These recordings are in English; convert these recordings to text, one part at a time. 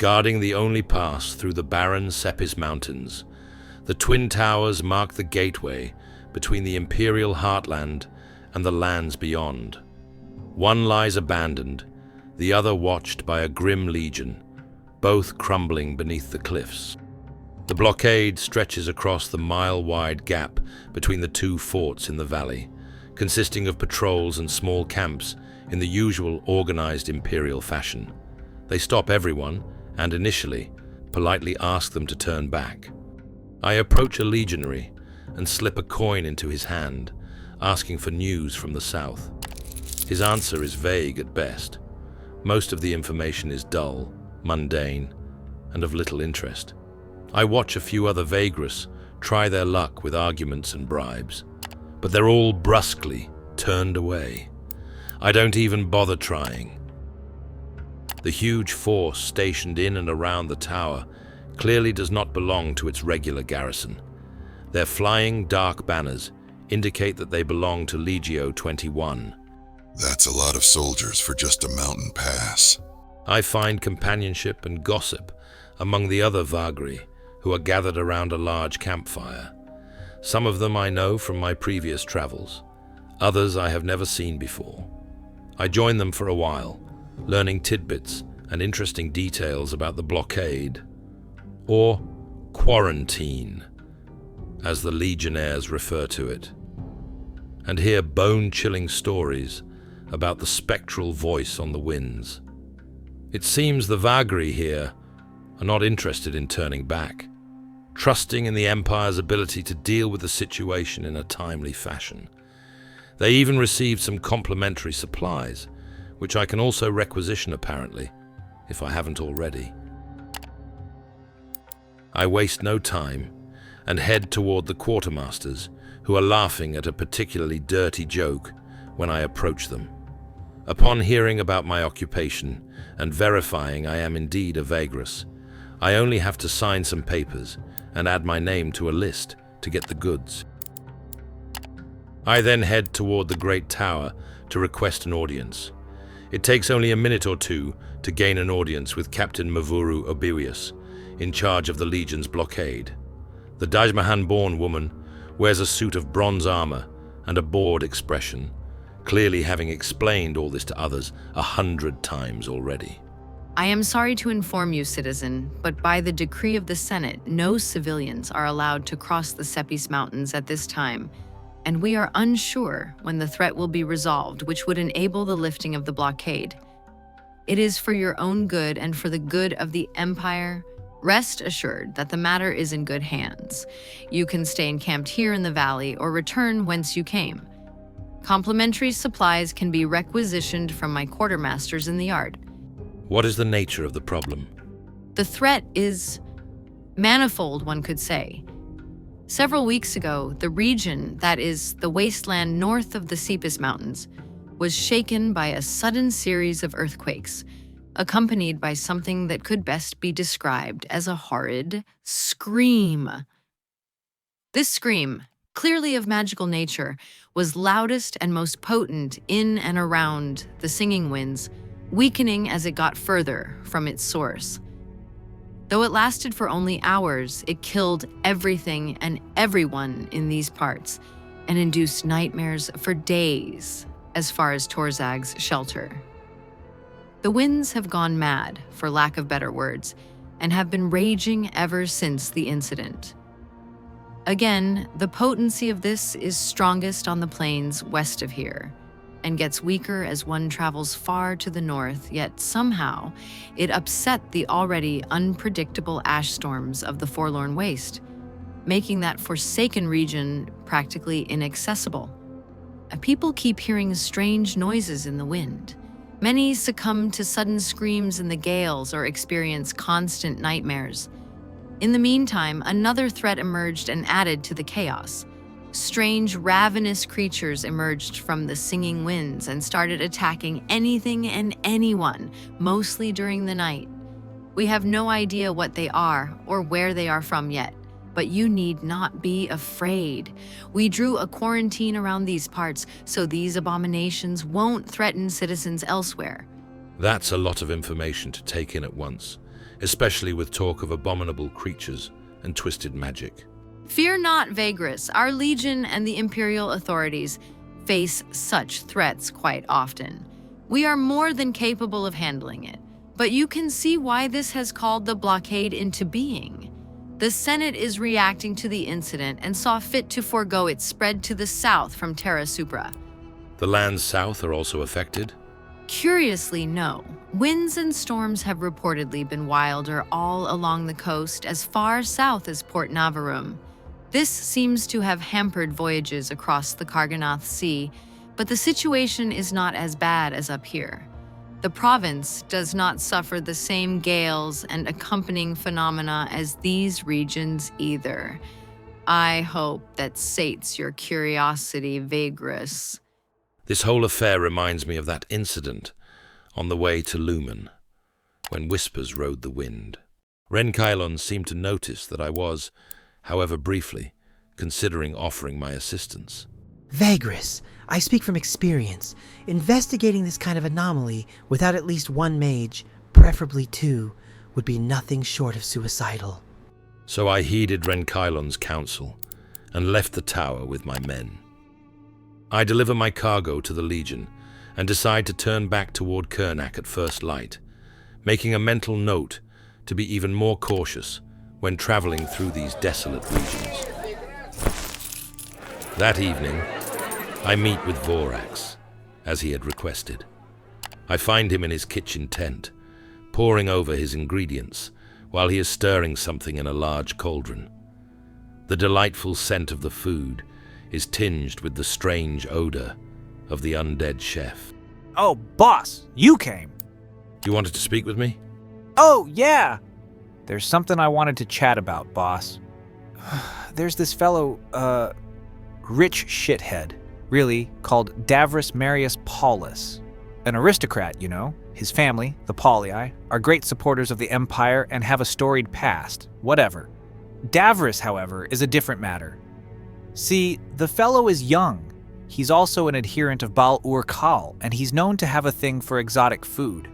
guarding the only pass through the barren Sepis Mountains. The twin towers mark the gateway between the imperial heartland and the lands beyond. One lies abandoned, the other watched by a grim legion, both crumbling beneath the cliffs. The blockade stretches across the mile-wide gap between the two forts in the valley, consisting of patrols and small camps in the usual organized imperial fashion. They stop everyone and initially politely ask them to turn back. I approach a legionary and slip a coin into his hand, asking for news from the south. His answer is vague at best. Most of the information is dull, mundane, and of little interest. I watch a few other Vagrus try their luck with arguments and bribes, but they're all brusquely turned away. I don't even bother trying. The huge force stationed in and around the tower clearly does not belong to its regular garrison. Their flying dark banners indicate that they belong to Legio 21. That's a lot of soldiers for just a mountain pass. I find companionship and gossip among the other Vagri who are gathered around a large campfire. Some of them I know from my previous travels. Others I have never seen before. I join them for a while, learning tidbits and interesting details about the blockade, or quarantine, as the legionnaires refer to it, and hear bone-chilling stories about the spectral voice on the winds. It seems the Vagri here are not interested in turning back, trusting in the Empire's ability to deal with the situation in a timely fashion. They even received some complimentary supplies, which I can also requisition apparently, if I haven't already. I waste no time and head toward the quartermasters, who are laughing at a particularly dirty joke when I approach them. Upon hearing about my occupation and verifying I am indeed a Vagrus, I only have to sign some papers and add my name to a list to get the goods. I then head toward the Great Tower to request an audience. It takes only a minute or two to gain an audience with Captain Maviro Obiwius, in charge of the Legion's blockade. The Dajmahan-born woman wears a suit of bronze armor and a bored expression, clearly having explained all this to others 100 times already. I am sorry to inform you, citizen, but by the decree of the Senate, no civilians are allowed to cross the Sepis Mountains at this time, and we are unsure when the threat will be resolved, which would enable the lifting of the blockade. It is for your own good and for the good of the Empire. Rest assured that the matter is in good hands. You can stay encamped here in the valley or return whence you came. Complimentary supplies can be requisitioned from my quartermasters in the yard. What is the nature of the problem? The threat is manifold, one could say. Several weeks ago, the region, that is, the wasteland north of the Sepis Mountains, was shaken by a sudden series of earthquakes, accompanied by something that could best be described as a horrid scream. This scream, clearly of magical nature, was loudest and most potent in and around the singing winds, weakening as it got further from its source. Though it lasted for only hours, it killed everything and everyone in these parts and induced nightmares for days as far as Torzag's shelter. The winds have gone mad, for lack of better words, and have been raging ever since the incident. Again, the potency of this is strongest on the plains west of here, and gets weaker as one travels far to the north, yet somehow it upset the already unpredictable ash storms of the Forlorn Waste, making that forsaken region practically inaccessible. People keep hearing strange noises in the wind. Many succumb to sudden screams in the gales or experience constant nightmares. In the meantime, another threat emerged and added to the chaos. Strange, ravenous creatures emerged from the singing winds and started attacking anything and anyone, mostly during the night. We have no idea what they are or where they are from yet, but you need not be afraid. We drew a quarantine around these parts so these abominations won't threaten citizens elsewhere. That's a lot of information to take in at once. especially with talk of abominable creatures and twisted magic. Fear not, Vagrus. Our legion and the imperial authorities face such threats quite often. We are more than capable of handling it. But you can see why this has called the blockade into being. The Senate is reacting to the incident and saw fit to forego its spread to the south from Terra Supra. The lands south are also affected? Curiously, no. Winds and storms have reportedly been wilder all along the coast as far south as Port Navarum. This seems to have hampered voyages across the Karganath Sea, but the situation is not as bad as up here. The province does not suffer the same gales and accompanying phenomena as these regions either. I hope that sates your curiosity, Vagrus. This whole affair reminds me of that incident on the way to Lumen, when whispers rode the wind. Renkailon seemed to notice that I was, however briefly, considering offering my assistance. Vagrus, I speak from experience. Investigating this kind of anomaly without at least one mage, preferably two, would be nothing short of suicidal. So I heeded Renkailon's counsel and left the tower with my men. I deliver my cargo to the Legion and decide to turn back toward Kernak at first light, making a mental note to be even more cautious when traveling through these desolate regions. That evening, I meet with Vorax, as he had requested. I find him in his kitchen tent, poring over his ingredients while he is stirring something in a large cauldron. The delightful scent of the food is tinged with the strange odor of the undead chef. Oh, boss, you came. You wanted to speak with me? Oh, yeah. There's something I wanted to chat about, boss. There's this fellow, rich shithead, really, called Davros Marius Paulus. An aristocrat, you know. His family, the Paulii, are great supporters of the Empire and have a storied past. Whatever. Davros, however, is a different matter. See, the fellow is young. He's also an adherent of Bal-Ur-Kal, and he's known to have a thing for exotic food.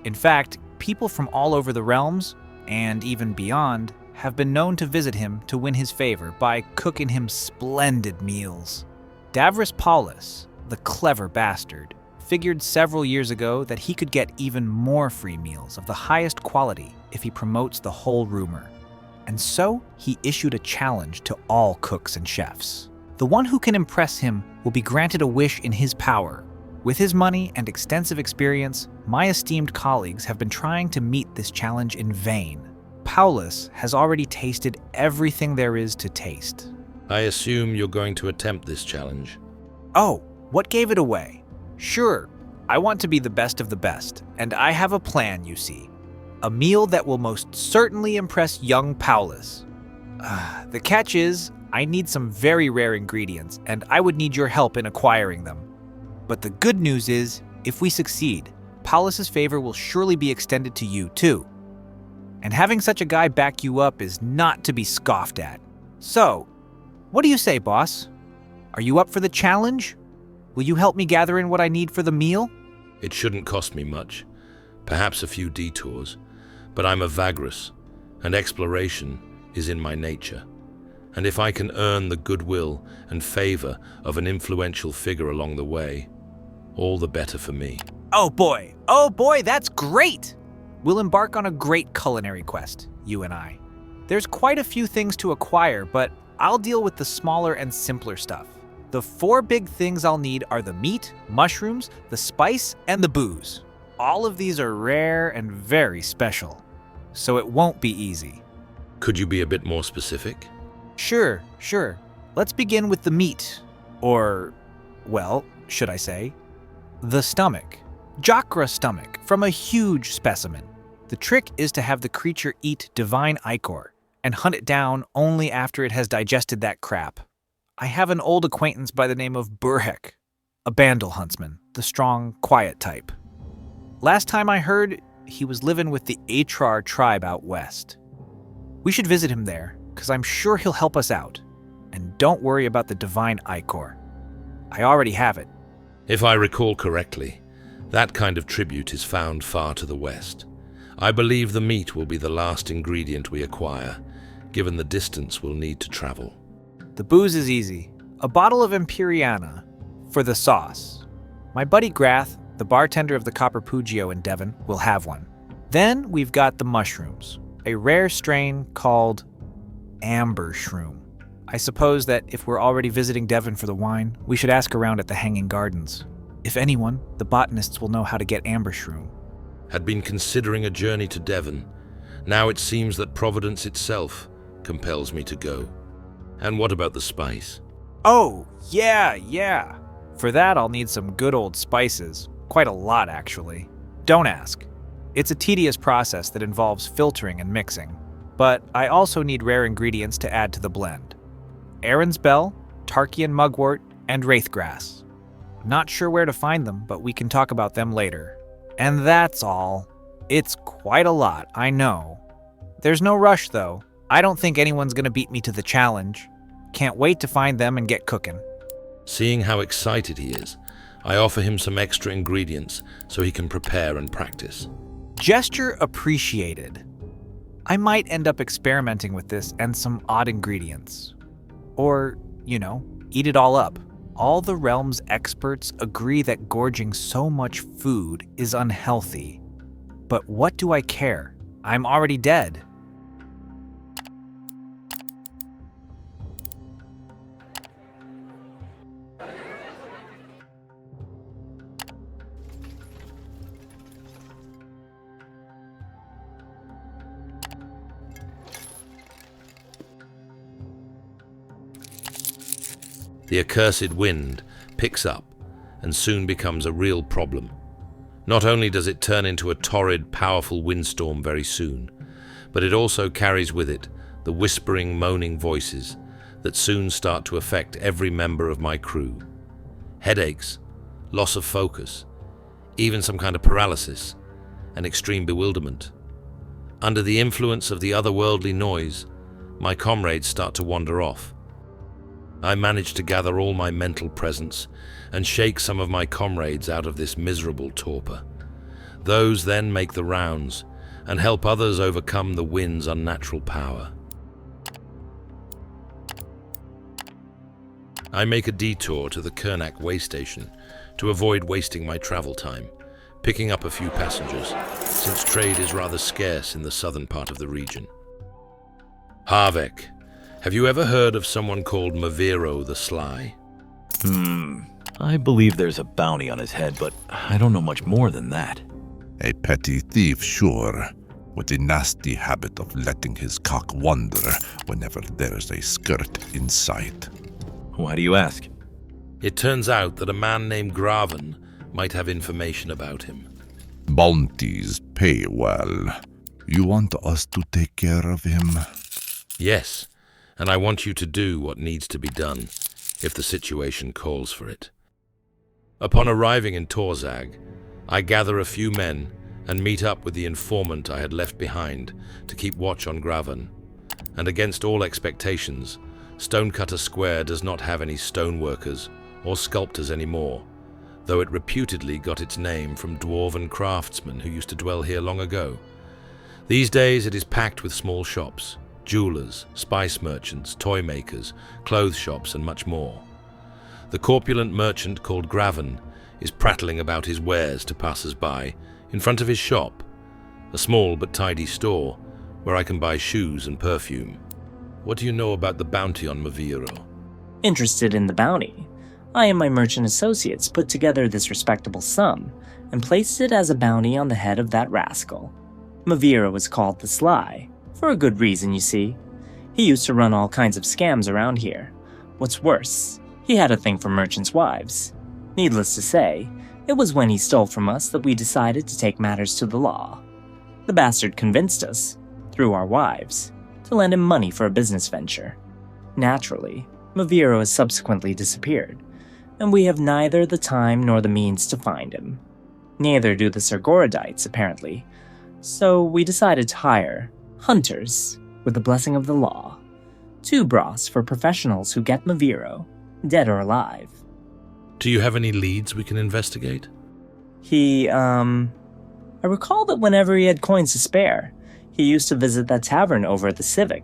In fact, people from all over the realms, and even beyond, have been known to visit him to win his favor by cooking him splendid meals. Davros Paulus, the clever bastard, figured several years ago that he could get even more free meals of the highest quality if he promotes the whole rumor. And so he issued a challenge to all cooks and chefs. The one who can impress him will be granted a wish in his power. With his money and extensive experience, my esteemed colleagues have been trying to meet this challenge in vain. Paulus has already tasted everything there is to taste. I assume you're going to attempt this challenge. Oh, what gave it away? Sure, I want to be the best of the best, and I have a plan, you see. A meal that will most certainly impress young Paulus. The catch is, I need some very rare ingredients, and I would need your help in acquiring them. But the good news is, if we succeed, Paulus's favor will surely be extended to you, too. And having such a guy back you up is not to be scoffed at. So, what do you say, boss? Are you up for the challenge? Will you help me gather in what I need for the meal? It shouldn't cost me much, perhaps a few detours, but I'm a Vagrus, and exploration is in my nature. And if I can earn the goodwill and favor of an influential figure along the way, all the better for me. Oh boy, that's great! We'll embark on a great culinary quest, you and I. There's quite a few things to acquire, but I'll deal with the smaller and simpler stuff. The 4 big things I'll need are the meat, mushrooms, the spice, and the booze. All of these are rare and very special, so it won't be easy. Could you be a bit more specific? Sure. Let's begin with the meat. Or, well, should I say, the stomach. Jakra stomach from a huge specimen. The trick is to have the creature eat divine ichor and hunt it down only after it has digested that crap. I have an old acquaintance by the name of Burhek, a Bandle huntsman, the strong, quiet type. Last time I heard, he was living with the Atrar tribe out west. We should visit him there, because I'm sure he'll help us out. And don't worry about the divine ichor. I already have it. If I recall correctly, that kind of tribute is found far to the west. I believe the meat will be the last ingredient we acquire, given the distance we'll need to travel. The booze is easy. A bottle of Imperiana for the sauce. My buddy Grath, the bartender of the Copper Pugio in Devon, will have one. Then we've got the mushrooms, a rare strain called amber shroom. I suppose that if we're already visiting Devon for the wine, we should ask around at the Hanging Gardens. If anyone, the botanists will know how to get amber shroom. Had been considering a journey to Devon. Now it seems that Providence itself compels me to go. And what about the spice? Oh, yeah. For that, I'll need some good old spices. Quite a lot, actually. Don't ask. It's a tedious process that involves filtering and mixing. But I also need rare ingredients to add to the blend. Aaron's Bell, Tarkian Mugwort, and Wraithgrass. Not sure where to find them, but we can talk about them later. And that's all. It's quite a lot, I know. There's no rush, though. I don't think anyone's gonna beat me to the challenge. Can't wait to find them and get cooking. Seeing how excited he is, I offer him some extra ingredients so he can prepare and practice. Gesture appreciated. I might end up experimenting with this and some odd ingredients. Or, eat it all up. All the realm's experts agree that gorging so much food is unhealthy. But what do I care? I'm already dead. The accursed wind picks up and soon becomes a real problem. Not only does it turn into a torrid, powerful windstorm very soon, but it also carries with it the whispering, moaning voices that soon start to affect every member of my crew. Headaches, loss of focus, even some kind of paralysis, and extreme bewilderment. Under the influence of the otherworldly noise, my comrades start to wander off. I manage to gather all my mental presence and shake some of my comrades out of this miserable torpor. Those then make the rounds and help others overcome the wind's unnatural power. I make a detour to the Kernak way station to avoid wasting my travel time, picking up a few passengers, since trade is rather scarce in the southern part of the region. Harvek. Have you ever heard of someone called Maviro the Sly? I believe there's a bounty on his head, but I don't know much more than that. A petty thief, sure, with a nasty habit of letting his cock wander whenever there's a skirt in sight. Why do you ask? It turns out that a man named Gravhan might have information about him. Bounties pay well. You want us to take care of him? Yes, and I want you to do what needs to be done, if the situation calls for it. Upon arriving in Torzag, I gather a few men and meet up with the informant I had left behind to keep watch on Gravhan. And against all expectations, Stonecutter Square does not have any stoneworkers or sculptors anymore, though it reputedly got its name from dwarven craftsmen who used to dwell here long ago. These days it is packed with small shops, jewelers, spice merchants, toy makers, clothes shops, and much more. The corpulent merchant called Gravhan is prattling about his wares to passers-by in front of his shop, a small but tidy store where I can buy shoes and perfume. What do you know about the bounty on Maviro? Interested in the bounty, I and my merchant associates put together this respectable sum and placed it as a bounty on the head of that rascal. Maviro was called the Sly, for a good reason, you see. He used to run all kinds of scams around here. What's worse, he had a thing for merchants' wives. Needless to say, it was when he stole from us that we decided to take matters to the law. The bastard convinced us, through our wives, to lend him money for a business venture. Naturally, Maviro has subsequently disappeared, and we have neither the time nor the means to find him. Neither do the Sargorodites, apparently, so we decided to hire hunters, with the blessing of the law. 2 bras for professionals who get Maviro, dead or alive. Do you have any leads we can investigate? He, I recall that whenever he had coins to spare, he used to visit that tavern over at the Civic,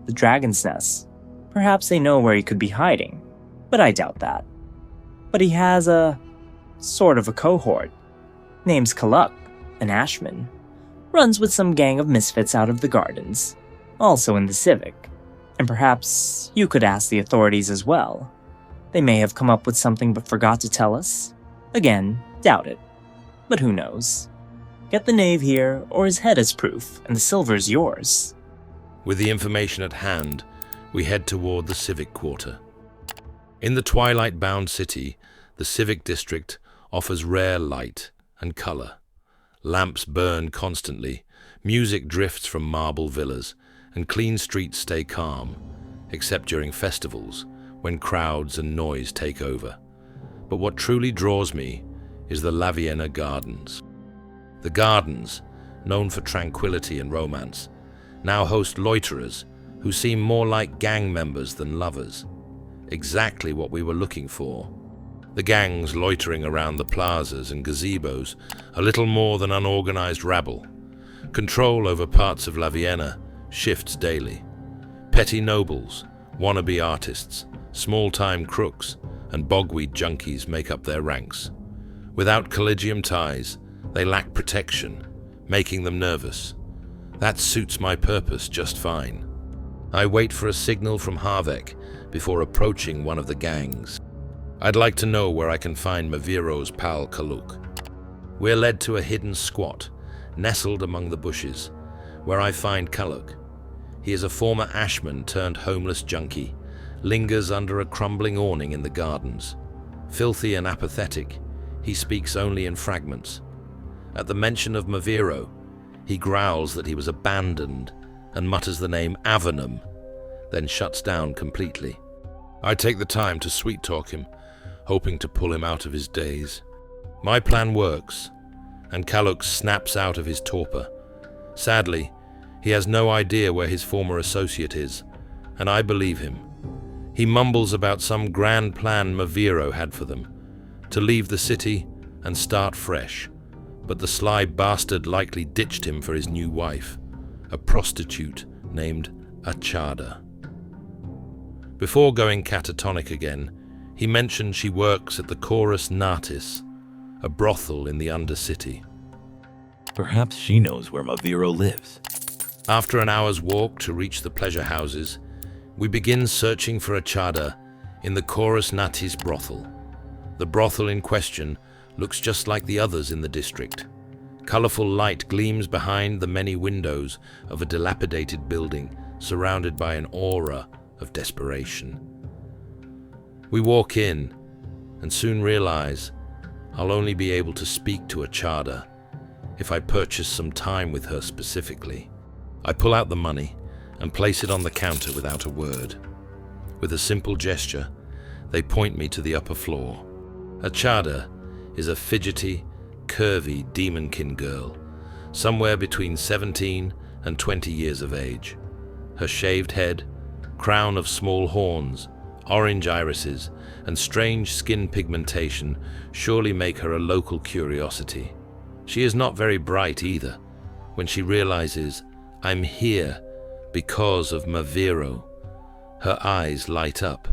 the Dragon's Nest. Perhaps they know where he could be hiding, but I doubt that. But he has a sort of a cohort. Name's Kaluk, an Ashman. Runs with some gang of misfits out of the gardens, also in the Civic. And perhaps you could ask the authorities as well. They may have come up with something but forgot to tell us. Again, doubt it. But who knows? Get the knave here, or his head as proof, and the silver's yours. With the information at hand, we head toward the Civic Quarter. In the twilight-bound city, the Civic District offers rare light and color. Lamps burn constantly, music drifts from marble villas, and clean streets stay calm, except during festivals, when crowds and noise take over. But what truly draws me is the La Vienna Gardens. The gardens, known for tranquility and romance, now host loiterers who seem more like gang members than lovers. Exactly what we were looking for. The gangs loitering around the plazas and gazebos, a little more than unorganized rabble. Control over parts of La Vienna shifts daily. Petty nobles, wannabe artists, small-time crooks, and bogweed junkies make up their ranks. Without collegium ties, they lack protection, making them nervous. That suits my purpose just fine. I wait for a signal from Harvek before approaching one of the gangs. I'd like to know where I can find Maviro's pal Kaluk. We're led to a hidden squat, nestled among the bushes, where I find Kaluk. He is a former ashman turned homeless junkie, lingers under a crumbling awning in the gardens. Filthy and apathetic, he speaks only in fragments. At the mention of Maviro, he growls that he was abandoned and mutters the name Avenum, then shuts down completely. I take the time to sweet-talk him, hoping to pull him out of his daze. My plan works, and Kaluk snaps out of his torpor. Sadly, he has no idea where his former associate is, and I believe him. He mumbles about some grand plan Maviro had for them, to leave the city and start fresh, but the sly bastard likely ditched him for his new wife, a prostitute named Achada. Before going catatonic again, he mentioned she works at the Chorus Natis, a brothel in the Undercity. Perhaps she knows where Maviro lives. After an hour's walk to reach the pleasure houses, we begin searching for Achada in the Chorus Natis brothel. The brothel in question looks just like the others in the district. Colorful light gleams behind the many windows of a dilapidated building surrounded by an aura of desperation. We walk in and soon realize I'll only be able to speak to Achada if I purchase some time with her specifically. I pull out the money and place it on the counter without a word. With a simple gesture, they point me to the upper floor. Achada is a fidgety, curvy demonkin girl, somewhere between 17 and 20 years of age. Her shaved head, crown of small horns, orange irises, and strange skin pigmentation surely make her a local curiosity. She is not very bright either. When she realizes I'm here because of Maviro, her eyes light up,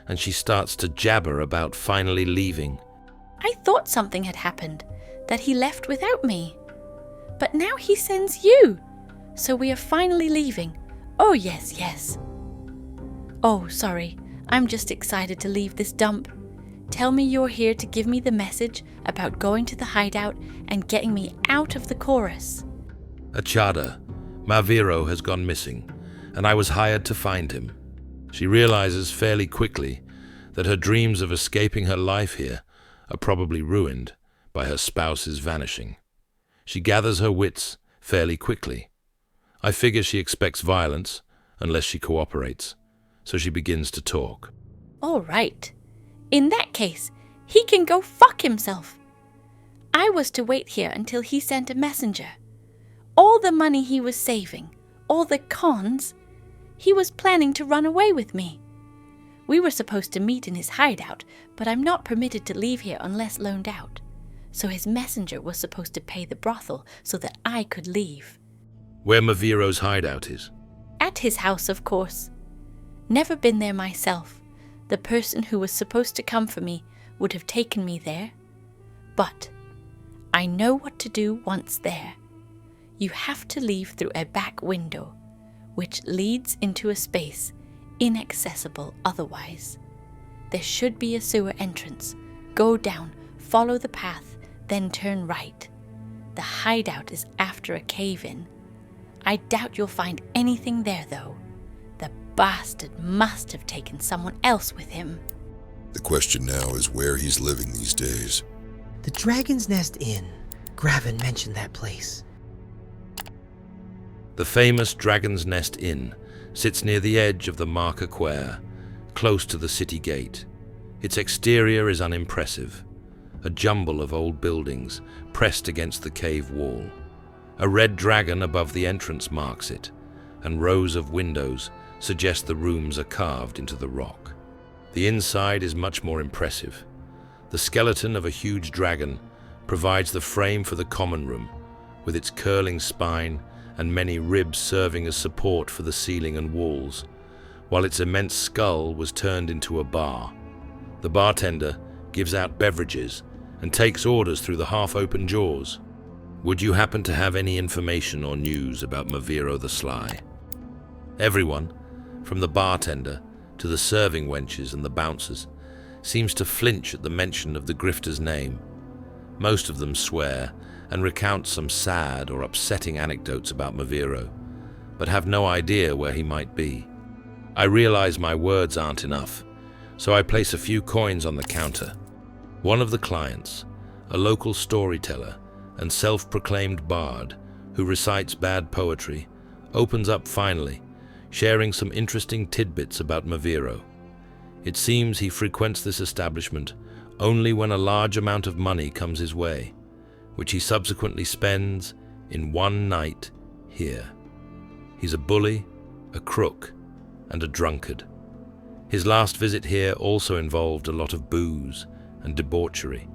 and she starts to jabber about finally leaving. I thought something had happened, that he left without me. But now he sends you. So we are finally leaving. Oh, yes, yes. Oh, sorry. I'm just excited to leave this dump. Tell me you're here to give me the message about going to the hideout and getting me out of the chorus. Achada, Maviro has gone missing, and I was hired to find him. She realizes fairly quickly that her dreams of escaping her life here are probably ruined by her spouse's vanishing. She gathers her wits fairly quickly. I figure she expects violence unless she cooperates, so she begins to talk. All right. In that case, he can go fuck himself. I was to wait here until he sent a messenger. All the money he was saving, all the cons, he was planning to run away with me. We were supposed to meet in his hideout, but I'm not permitted to leave here unless loaned out. so his messenger was supposed to pay the brothel so that I could leave. Where Maviro's hideout is? At his house, of course. Never been there myself. The person who was supposed to come for me would have taken me there. But I know what to do once there. You have to leave through a back window, which leads into a space inaccessible otherwise. There should be a sewer entrance. Go down, follow the path, then turn right. The hideout is after a cave-in. I doubt you'll find anything there, though. The bastard must have taken someone else with him. The question now is where he's living these days. The Dragon's Nest Inn. Gravhan mentioned that place. The famous Dragon's Nest Inn sits near the edge of the Marca Quare, close to the city gate. Its exterior is unimpressive, a jumble of old buildings pressed against the cave wall. A red dragon above the entrance marks it, and rows of windows suggest the rooms are carved into the rock. The inside is much more impressive. The skeleton of a huge dragon provides the frame for the common room, with its curling spine and many ribs serving as support for the ceiling and walls, while its immense skull was turned into a bar. The bartender gives out beverages and takes orders through the half-open jaws. Would you happen to have any information or news about Maviro the Sly? Everyone, from the bartender to the serving wenches and the bouncers, seems to flinch at the mention of the grifter's name. Most of them swear and recount some sad or upsetting anecdotes about Maviro, but have no idea where he might be. I realize my words aren't enough, so I place a few coins on the counter. One of the clients, a local storyteller and self-proclaimed bard who recites bad poetry, opens up finally, sharing some interesting tidbits about Maviro. It seems he frequents this establishment only when a large amount of money comes his way, which he subsequently spends in one night here. He's a bully, a crook, and a drunkard. His last visit here also involved a lot of booze and debauchery,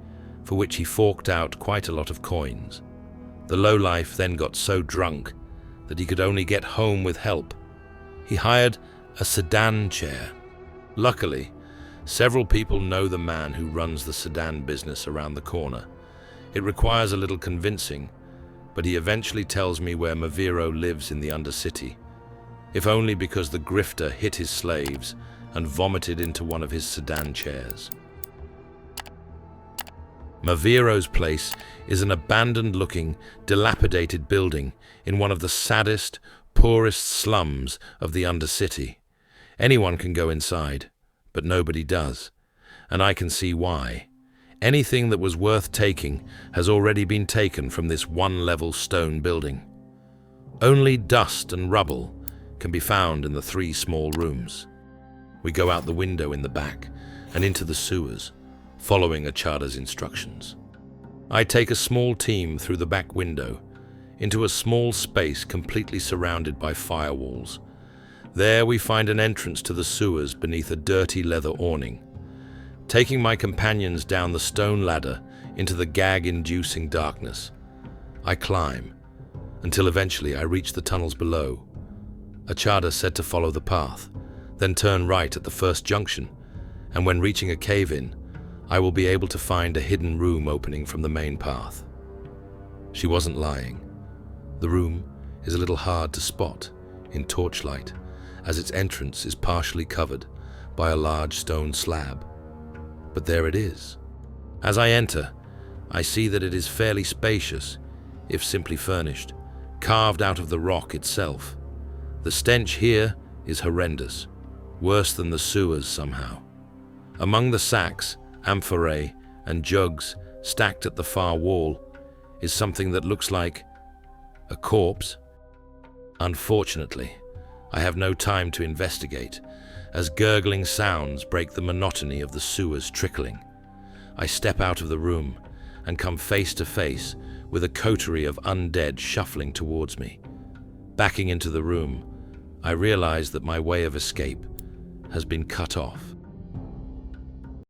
for which he forked out quite a lot of coins. The lowlife then got so drunk that he could only get home with help. He hired a sedan chair. Luckily, several people know the man who runs the sedan business around the corner. It requires a little convincing, but he eventually tells me where Maviro lives in the Undercity, if only because the grifter hit his slaves and vomited into one of his sedan chairs. Maviro's place is an abandoned-looking, dilapidated building in one of the saddest, poorest slums of the Undercity. Anyone can go inside, but nobody does, and I can see why. Anything that was worth taking has already been taken from this one-level stone building. Only dust and rubble can be found in the 3 small rooms. We go out the window in the back and into the sewers, following Achada's instructions. I take a small team through the back window into a small space completely surrounded by firewalls. There we find an entrance to the sewers beneath a dirty leather awning. Taking my companions down the stone ladder into the gag-inducing darkness, I climb, until eventually I reach the tunnels below. Achada said to follow the path, then turn right at the first junction, and when reaching a cave-in, I will be able to find a hidden room opening from the main path. She wasn't lying. The room is a little hard to spot in torchlight, as its entrance is partially covered by a large stone slab. But there it is. As I enter, I see that it is fairly spacious, if simply furnished, carved out of the rock itself. The stench here is horrendous, worse than the sewers somehow. Among the sacks, amphorae, and jugs stacked at the far wall is something that looks like a corpse. Unfortunately, I have no time to investigate, as gurgling sounds break the monotony of the sewers trickling. I step out of the room and come face to face with a coterie of undead shuffling towards me. Backing into the room, I realize that my way of escape has been cut off.